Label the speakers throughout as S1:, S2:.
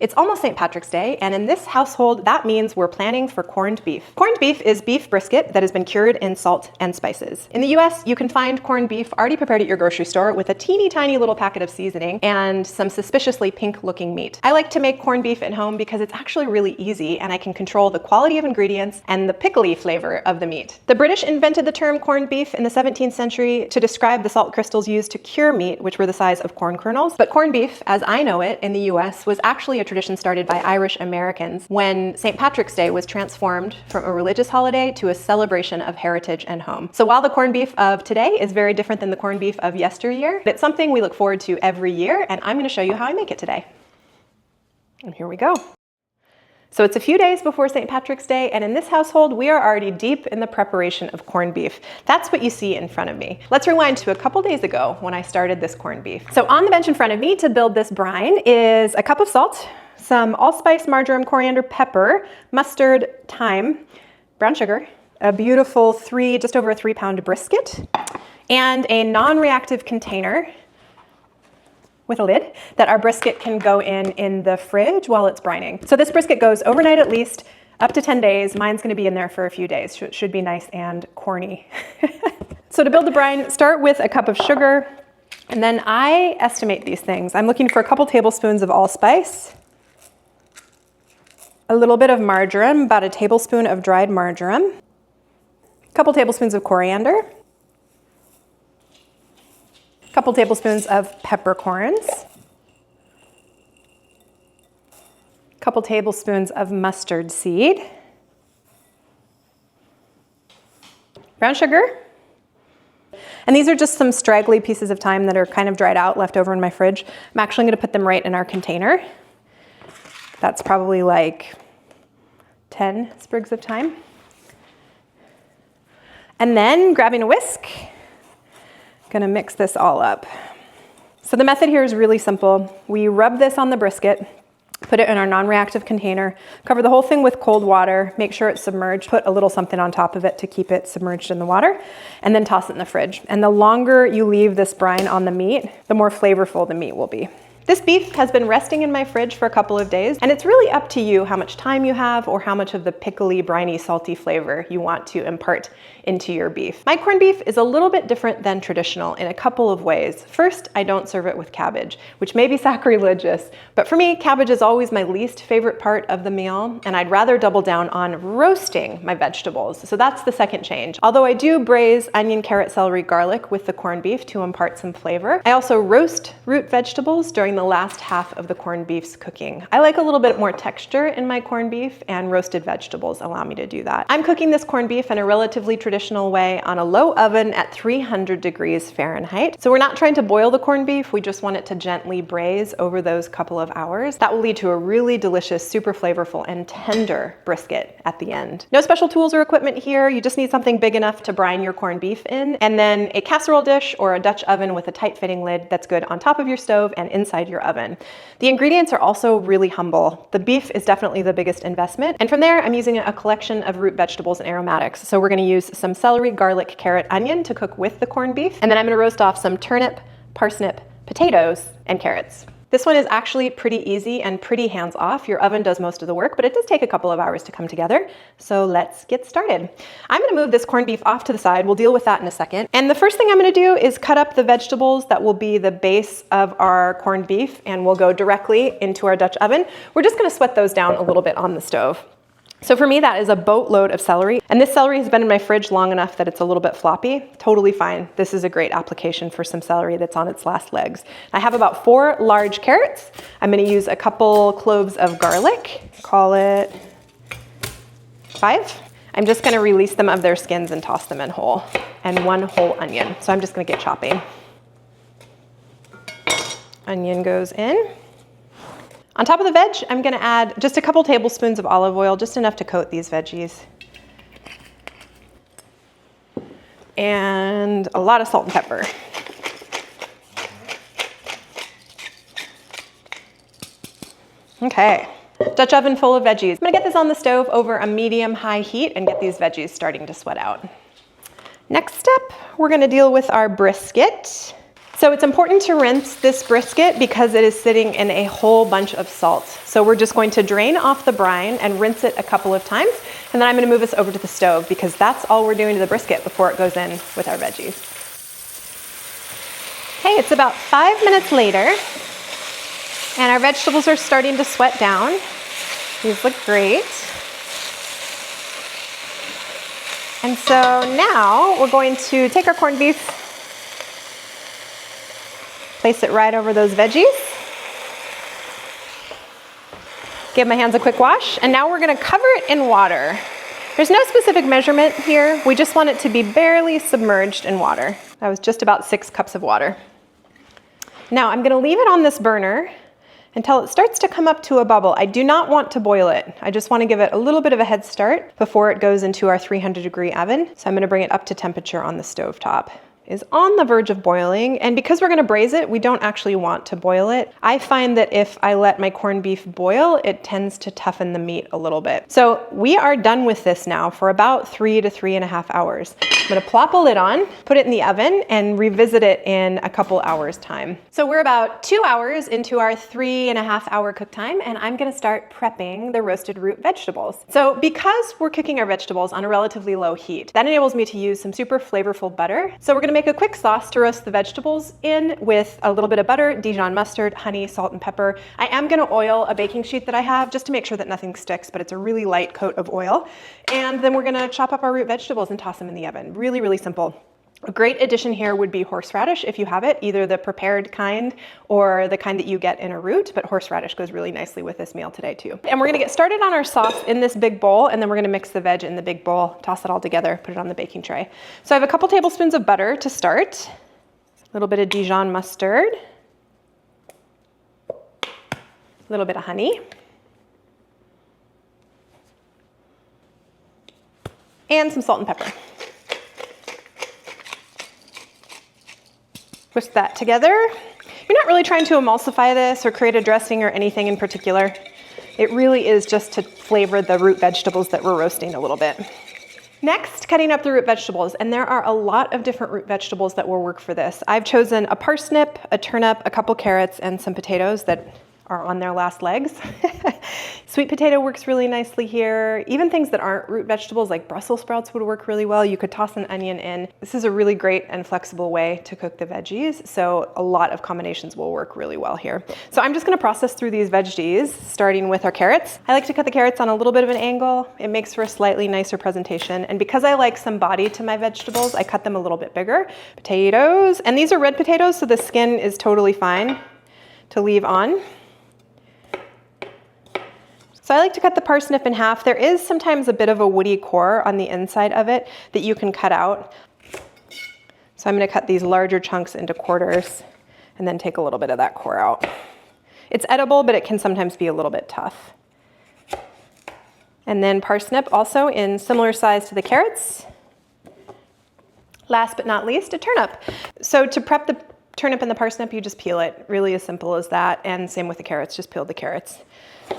S1: It's almost St. Patrick's Day, and in this household, that means we're planning for corned beef. Corned beef is beef brisket that has been cured in salt and spices. In the US, you can find corned beef already prepared at your grocery store with a teeny tiny little packet of seasoning and some suspiciously pink looking meat. I like to make corned beef at home because it's actually really easy and I can control the quality of ingredients and the pickly flavor of the meat. The British invented the term corned beef in the 17th century to describe the salt crystals used to cure meat, which were the size of corn kernels. But corned beef, as I know it in the US, was actually a tradition started by Irish Americans when St. Patrick's Day was transformed from a religious holiday to a celebration of heritage and home. So while the corned beef of today is very different than the corned beef of yesteryear, it's something we look forward to every year, and I'm going to show you how I make it today. And here we go. So it's a few days before St. Patrick's Day, and in this household, we are already deep in the preparation of corned beef. That's what you see in front of me. Let's rewind to a couple days ago when I started this corned beef. So on the bench in front of me to build this brine is a cup of salt, some allspice, marjoram, coriander, pepper, mustard, thyme, brown sugar, a beautiful just over a 3-pound brisket, and a non-reactive container with a lid that our brisket can go in the fridge while it's brining. So this brisket goes overnight at least, up to 10 days. Mine's gonna be in there for a few days. Should be nice and corny. So to build the brine, start with a cup of sugar, and then I estimate these things. I'm looking for a couple tablespoons of allspice, a little bit of marjoram, about a tablespoon of dried marjoram, a couple tablespoons of coriander, a couple tablespoons of peppercorns, a couple tablespoons of mustard seed, brown sugar, and these are just some straggly pieces of thyme that are kind of dried out, left over in my fridge. I'm actually going to put them right in our container. That's probably like 10 sprigs of thyme. And then grabbing a whisk, gonna mix this all up. So the method here is really simple. We rub this on the brisket, put it in our non-reactive container, cover the whole thing with cold water, make sure it's submerged, put a little something on top of it to keep it submerged in the water, and then toss it in the fridge. And the longer you leave this brine on the meat, the more flavorful the meat will be. This beef has been resting in my fridge for a couple of days, and it's really up to you how much time you have or how much of the pickly, briny, salty flavor you want to impart into your beef. My corned beef is a little bit different than traditional in a couple of ways. First, I don't serve it with cabbage, which may be sacrilegious, but for me, cabbage is always my least favorite part of the meal, and I'd rather double down on roasting my vegetables. So that's the second change. Although I do braise onion, carrot, celery, garlic with the corned beef to impart some flavor, I also roast root vegetables during the last half of the corned beef's cooking. I like a little bit more texture in my corned beef, and roasted vegetables allow me to do that. I'm cooking this corned beef in a relatively traditional way on a low oven at 300 degrees Fahrenheit. So we're not trying to boil the corned beef, we just want it to gently braise over those couple of hours. That will lead to a really delicious, super flavorful, and tender brisket at the end. No special tools or equipment here, you just need something big enough to brine your corned beef in, and then a casserole dish or a Dutch oven with a tight fitting lid that's good on top of your stove and inside your oven. The ingredients are also really humble. The beef is definitely the biggest investment. And from there, I'm using a collection of root vegetables and aromatics. So we're gonna use some celery, garlic, carrot, onion to cook with the corned beef. And then I'm gonna roast off some turnip, parsnip, potatoes, and carrots. This one is actually pretty easy and pretty hands-off. Your oven does most of the work, but it does take a couple of hours to come together. So let's get started. I'm gonna move this corned beef off to the side. We'll deal with that in a second. And the first thing I'm gonna do is cut up the vegetables that will be the base of our corned beef, and we'll go directly into our Dutch oven. We're just gonna sweat those down a little bit on the stove. So for me, that is a boatload of celery. And this celery has been in my fridge long enough that it's a little bit floppy. Totally fine. This is a great application for some celery that's on its last legs. I have about 4 large carrots. I'm gonna use a couple cloves of garlic, call it 5. I'm just gonna release them of their skins and toss them in whole, and 1 whole onion. So I'm just gonna get chopping. Onion goes in. On top of the veg, I'm gonna add just a couple tablespoons of olive oil, just enough to coat these veggies. And a lot of salt and pepper. Okay, Dutch oven full of veggies. I'm gonna get this on the stove over a medium-high heat and get these veggies starting to sweat out. Next step, we're gonna deal with our brisket. So it's important to rinse this brisket because it is sitting in a whole bunch of salt. So we're just going to drain off the brine and rinse it a couple of times. And then I'm gonna move this over to the stove because that's all we're doing to the brisket before it goes in with our veggies. Okay, it's about 5 minutes later and our vegetables are starting to sweat down. These look great. And so now we're going to take our corned beef, place it right over those veggies. Give my hands a quick wash, and now we're gonna cover it in water. There's no specific measurement here. We just want it to be barely submerged in water. That was just about 6 cups of water. Now I'm gonna leave it on this burner until it starts to come up to a bubble. I do not want to boil it. I just want to give it a little bit of a head start before it goes into our 300-degree oven. So I'm going to bring it up to temperature on the stovetop. Is on the verge of boiling, and because we're gonna braise it, we don't actually want to boil it. I find that if I let my corned beef boil, it tends to toughen the meat a little bit. So we are done with this now for about 3 to 3.5 hours. I'm gonna plop a lid on, put it in the oven, and revisit it in a couple hours time. So we're about 2 hours into our 3.5 hour cook time, and I'm gonna start prepping the roasted root vegetables. So because we're cooking our vegetables on a relatively low heat, that enables me to use some super flavorful butter. So we're gonna make a quick sauce to roast the vegetables in with a little bit of butter, Dijon mustard, honey, salt, and pepper. I am gonna oil a baking sheet that I have just to make sure that nothing sticks, but it's a really light coat of oil. And then we're gonna chop up our root vegetables and toss them in the oven. Really, really simple. A great addition here would be horseradish if you have it, either the prepared kind or the kind that you get in a root, but horseradish goes really nicely with this meal today too. And we're gonna get started on our sauce in this big bowl, and then we're gonna mix the veg in the big bowl, toss it all together, put it on the baking tray. So I have a couple tablespoons of butter to start, a little bit of Dijon mustard, a little bit of honey, and some salt and pepper. Whisk that together. You're not really trying to emulsify this or create a dressing or anything in particular. It really is just to flavor the root vegetables that we're roasting a little bit. Next, cutting up the root vegetables, and there are a lot of different root vegetables that will work for this. I've chosen a parsnip, a turnip, a couple carrots, and some potatoes that are on their last legs. Sweet potato works really nicely here. Even things that aren't root vegetables like Brussels sprouts would work really well. You could toss an onion in. This is a really great and flexible way to cook the veggies, so a lot of combinations will work really well here. So I'm just gonna process through these veggies, starting with our carrots. I like to cut the carrots on a little bit of an angle. It makes for a slightly nicer presentation, and because I like some body to my vegetables, I cut them a little bit bigger. Potatoes, and these are red potatoes, so the skin is totally fine to leave on. So I like to cut the parsnip in half. There is sometimes a bit of a woody core on the inside of it that you can cut out. So I'm gonna cut these larger chunks into quarters and then take a little bit of that core out. It's edible, but it can sometimes be a little bit tough. And then parsnip also in similar size to the carrots. Last but not least, a turnip. So to prep the turnip and the parsnip, you just peel it. Really as simple as that. And same with the carrots, just peel the carrots.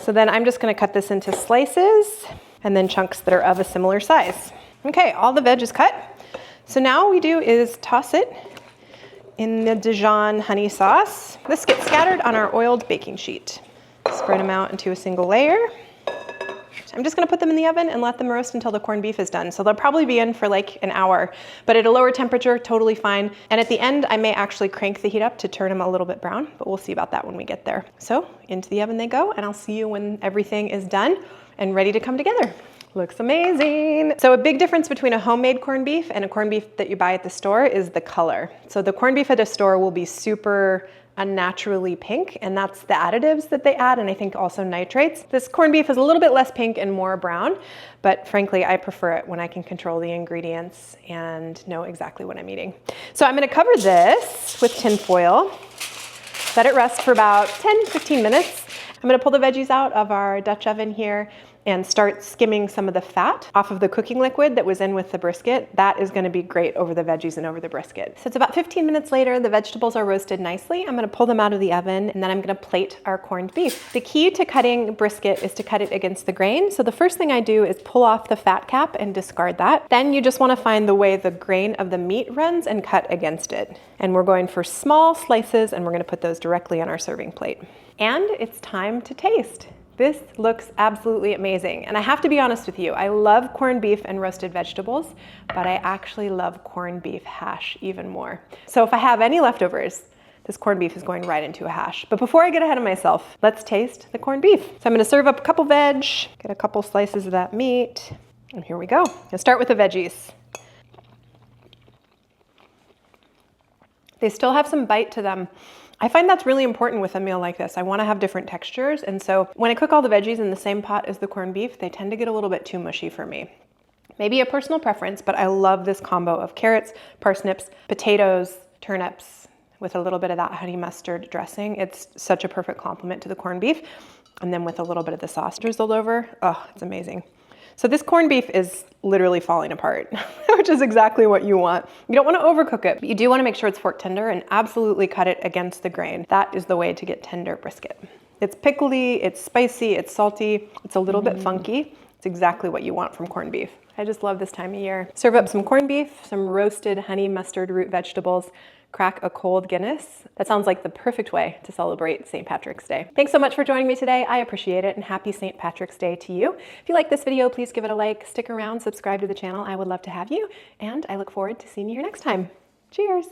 S1: So then I'm just gonna cut this into slices and then chunks that are of a similar size. Okay, all the veg is cut. So now all we do is toss it in the Dijon honey sauce. This gets scattered on our oiled baking sheet. Spread them out into a single layer. I'm just gonna put them in the oven and let them roast until the corned beef is done. So they'll probably be in for like an hour, but at a lower temperature, totally fine. And at the end, I may actually crank the heat up to turn them a little bit brown, but we'll see about that when we get there. So into the oven they go, and I'll see you when everything is done and ready to come together. Looks amazing. So a big difference between a homemade corned beef and a corned beef that you buy at the store is the color. So the corned beef at a store will be super unnaturally pink, and that's the additives that they add, and I think also nitrates. This corned beef is a little bit less pink and more brown, but frankly, I prefer it when I can control the ingredients and know exactly what I'm eating. So I'm gonna cover this with tin foil, let it rest for about 10-15 minutes, I'm gonna pull the veggies out of our Dutch oven here and start skimming some of the fat off of the cooking liquid that was in with the brisket. That is gonna be great over the veggies and over the brisket. So it's about 15 minutes later, the vegetables are roasted nicely. I'm gonna pull them out of the oven and then I'm gonna plate our corned beef. The key to cutting brisket is to cut it against the grain. So the first thing I do is pull off the fat cap and discard that. Then you just wanna find the way the grain of the meat runs and cut against it. And we're going for small slices and we're gonna put those directly on our serving plate. And it's time to taste. This looks absolutely amazing. And I have to be honest with you, I love corned beef and roasted vegetables, but I actually love corned beef hash even more. So if I have any leftovers, this corned beef is going right into a hash. But before I get ahead of myself, let's taste the corned beef. So I'm gonna serve up a couple veg, get a couple slices of that meat, and here we go. Let's start with the veggies. They still have some bite to them. I find that's really important with a meal like this. I want to have different textures. And so when I cook all the veggies in the same pot as the corned beef, they tend to get a little bit too mushy for me. Maybe a personal preference, but I love this combo of carrots, parsnips, potatoes, turnips with a little bit of that honey mustard dressing. It's such a perfect complement to the corned beef. And then with a little bit of the sauce drizzled over, oh, it's amazing. So this corned beef is literally falling apart, which is exactly what you want. You don't want to overcook it, but you do want to make sure it's fork tender and absolutely cut it against the grain. That is the way to get tender brisket. It's pickly, it's spicy, it's salty, it's a little bit funky. It's exactly what you want from corned beef. I just love this time of year. Serve up some corned beef, some roasted honey mustard root vegetables, crack a cold Guinness. That sounds like the perfect way to celebrate St. Patrick's Day. Thanks so much for joining me today. I appreciate it, and happy St. Patrick's Day to you. If you like this video, please give it a like, stick around, subscribe to the channel. I would love to have you, and I look forward to seeing you here next time. Cheers.